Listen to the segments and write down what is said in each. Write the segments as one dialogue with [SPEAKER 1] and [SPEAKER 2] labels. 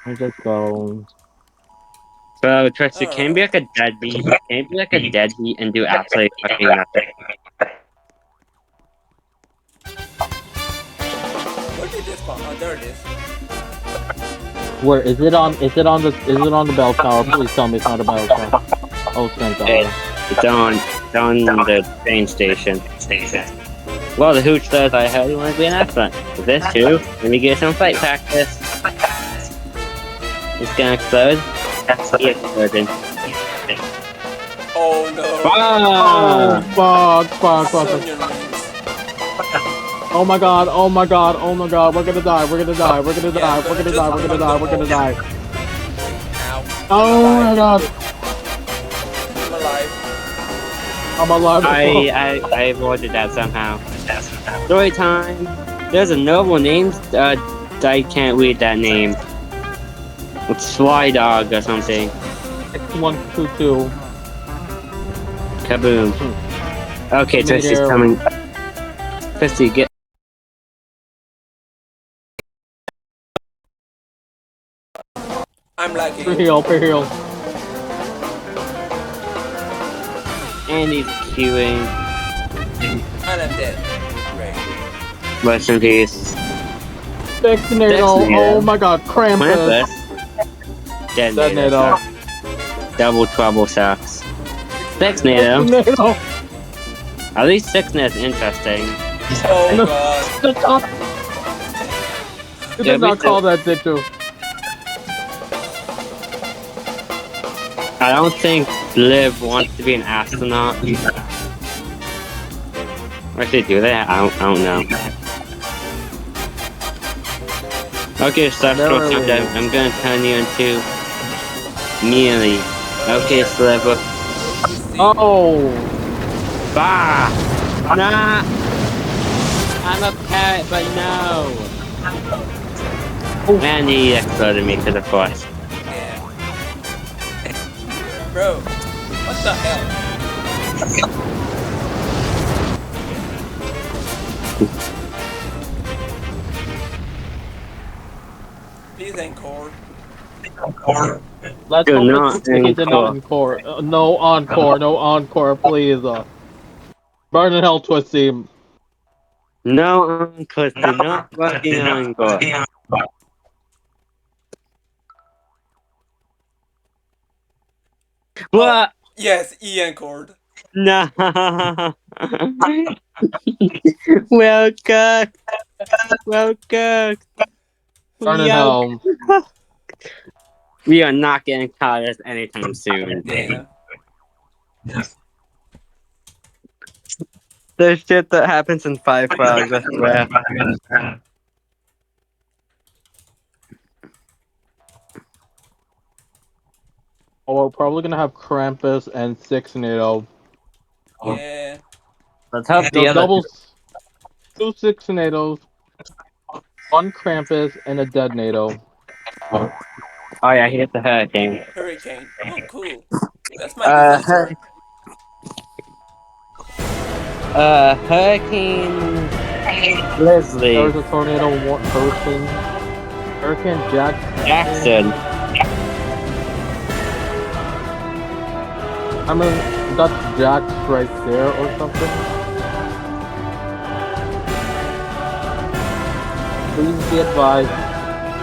[SPEAKER 1] I just go.
[SPEAKER 2] So, Twisty, can you be like a deadbeat? Can you be like a deadbeat and do absolutely fucking nothing?
[SPEAKER 3] Where did this spawn? Oh, there it is.
[SPEAKER 1] Where is it on? Is it on the? Is it on the bell tower? Please tell me it's not a bell tower. Oh, thank
[SPEAKER 2] It,
[SPEAKER 1] God.
[SPEAKER 2] it's on the train station. Well, the hooch says I heard you want to be an astronaut. Is this true? Let me get some flight practice. It's gonna explode. He exploded.
[SPEAKER 3] Oh no.
[SPEAKER 1] Oh,
[SPEAKER 2] Ah!
[SPEAKER 1] fuck.
[SPEAKER 3] Sonia rings.
[SPEAKER 1] Oh my God. Oh my God. Oh my God. We're gonna die. We're gonna die. We're gonna
[SPEAKER 3] Yeah,
[SPEAKER 1] die.
[SPEAKER 3] but
[SPEAKER 1] We're gonna
[SPEAKER 3] just
[SPEAKER 1] die. We're gonna die. We're gonna die.
[SPEAKER 3] Ow.
[SPEAKER 1] Oh my God.
[SPEAKER 3] I'm alive.
[SPEAKER 1] I'm alive.
[SPEAKER 2] I avoided that somehow. Story time. There's a noble name. I can't read that name. It's Sly Dog or something.
[SPEAKER 1] 6122.
[SPEAKER 2] Kaboom. Okay, Twisty's
[SPEAKER 1] Meteor.
[SPEAKER 2] coming. Twisty, get.
[SPEAKER 3] I'm lagging.
[SPEAKER 1] Per heal.
[SPEAKER 2] And he's queuing.
[SPEAKER 3] And I'm dead. Great.
[SPEAKER 2] Rest in peace.
[SPEAKER 1] Vaccinado. Oh my God. Krampus.
[SPEAKER 2] Krampus. Dead
[SPEAKER 1] Dead
[SPEAKER 2] NATO.
[SPEAKER 1] NATO.
[SPEAKER 2] Double trouble sucks. Six NATO.
[SPEAKER 1] NATO.
[SPEAKER 2] At least sixness interesting.
[SPEAKER 3] Oh god.
[SPEAKER 1] You
[SPEAKER 2] Yeah,
[SPEAKER 1] did
[SPEAKER 2] me
[SPEAKER 1] not
[SPEAKER 2] too.
[SPEAKER 1] call that, did you?
[SPEAKER 2] I don't think Liv wants to be an astronaut. Actually, do they? I don't know. Okay, Celestial, I'm gonna turn you into Mealy. Okay, Sliver.
[SPEAKER 1] Oh.
[SPEAKER 2] Bah! Nah! I'm a parrot, but no! And he exploded me to the force.
[SPEAKER 3] Yeah. Bro, what the hell? Please encore.
[SPEAKER 1] Let's
[SPEAKER 2] Do
[SPEAKER 1] hope
[SPEAKER 2] not
[SPEAKER 1] it's an encore. No encore. No encore, please. Burn in hell, Twisty.
[SPEAKER 2] No encore, do not fucking encore. What?
[SPEAKER 3] Yes, E encored.
[SPEAKER 2] No! Well cooked! Well cooked!
[SPEAKER 1] Burn in hell.
[SPEAKER 2] We are not getting caught as anytime soon.
[SPEAKER 3] Yeah.
[SPEAKER 2] There's shit that happens in Five Frogs, I swear.
[SPEAKER 1] Oh, we're probably gonna have Krampus and 6 NATO.
[SPEAKER 3] Yeah.
[SPEAKER 2] Let's hope the
[SPEAKER 1] No,
[SPEAKER 2] other.
[SPEAKER 1] doubles. 2 6 NATOs. 1 Krampus and a dead NATO.
[SPEAKER 2] Oh yeah, he hit the hurricane.
[SPEAKER 3] Hurricane. Oh, cool. That's my disaster.
[SPEAKER 2] Hurricane Leslie
[SPEAKER 1] There's a tornado, Hurricane. Hurricane
[SPEAKER 2] Jackson.
[SPEAKER 1] I mean, that's Jax right there or something. Please be advised,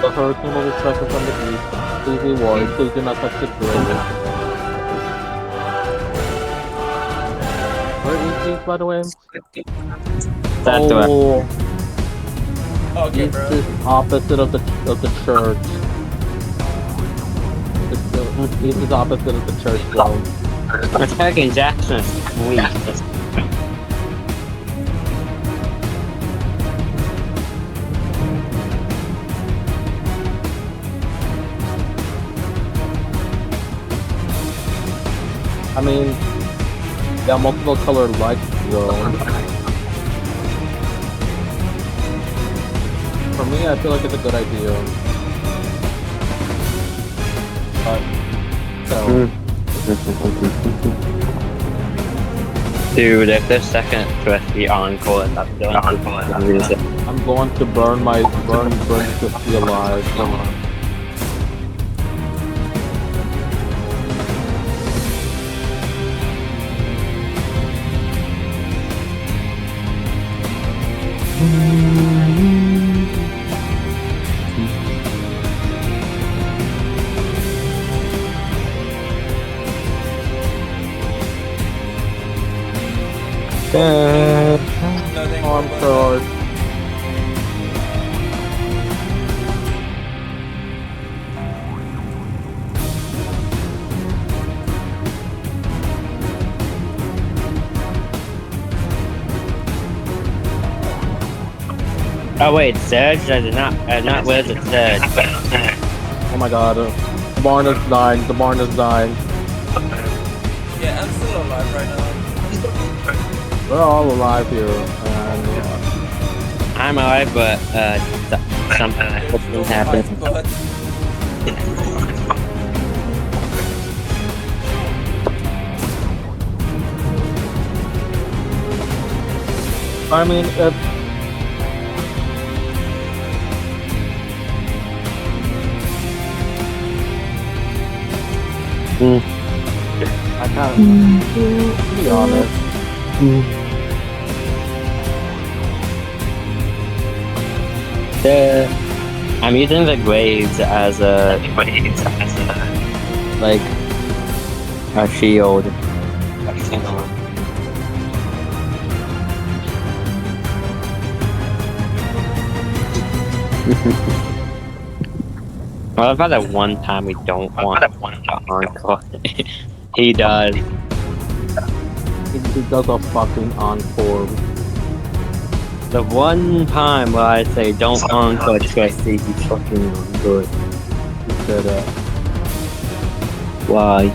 [SPEAKER 1] the hurricane will be striking from the east. Please be warned. Please do not touch the drain. Where is he, by the way?
[SPEAKER 2] That's the
[SPEAKER 1] Oh,
[SPEAKER 3] Okay,
[SPEAKER 1] east
[SPEAKER 3] bro.
[SPEAKER 1] is opposite of the church. East is opposite of the church, bro.
[SPEAKER 2] Hurricane Jackson is sweet.
[SPEAKER 1] I mean, there are multiple colored lights zone. For me, I feel like it's a good idea. But, so,
[SPEAKER 2] Dude, if this second Twisty encore is up to
[SPEAKER 1] I'm going to burn Twisty alive. Come on.
[SPEAKER 3] Nothing
[SPEAKER 1] I'm
[SPEAKER 3] but
[SPEAKER 1] sorry.
[SPEAKER 2] Oh wait, Surge? I did not where's the Surge?
[SPEAKER 1] Oh my god. The barn is dying. The barn is dying.
[SPEAKER 3] yeah, I'm still alive right now.
[SPEAKER 1] We're all alive here. And
[SPEAKER 2] I'm alive, but something
[SPEAKER 3] There's no
[SPEAKER 2] happened.
[SPEAKER 3] hide spot.
[SPEAKER 1] I mean, if I can't to be honest.
[SPEAKER 2] I'm using the graves as a like a shield. Well, about that one time we don't want to encore. He does.
[SPEAKER 1] He does a fucking encore.
[SPEAKER 2] The one time where I say don't encore Twisty, he's fucking good.
[SPEAKER 1] He said that.
[SPEAKER 2] Why?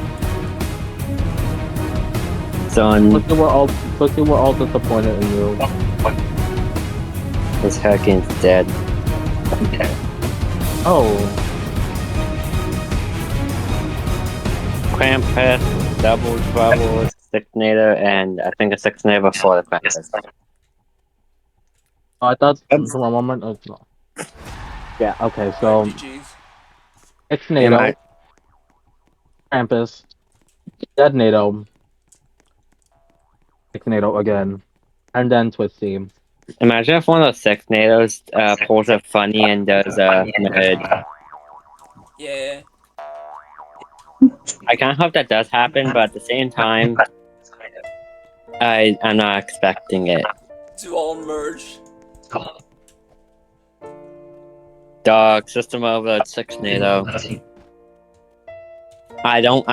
[SPEAKER 2] Son,
[SPEAKER 1] Pussy, we're all disappointed in you.
[SPEAKER 2] his Hurricane's dead.
[SPEAKER 1] Oh,
[SPEAKER 2] Krampus, Double Trouble, Sixnator, and I think a Sixnator before the Krampus.
[SPEAKER 1] I thought for a moment. No. Yeah. Okay. So
[SPEAKER 3] GG's.
[SPEAKER 1] it's
[SPEAKER 2] Am
[SPEAKER 1] NATO,
[SPEAKER 2] I-
[SPEAKER 1] Krampus, Dead NATO, it's NATO again, and then Twisty.
[SPEAKER 2] Imagine if one of those Sixnators pulls a funny and does a mid.
[SPEAKER 3] Yeah.
[SPEAKER 2] I kind of hope that does happen, but at the same time, I'm not expecting it.
[SPEAKER 3] Dual merge.
[SPEAKER 2] Dog, system overload, Sixnado. I don't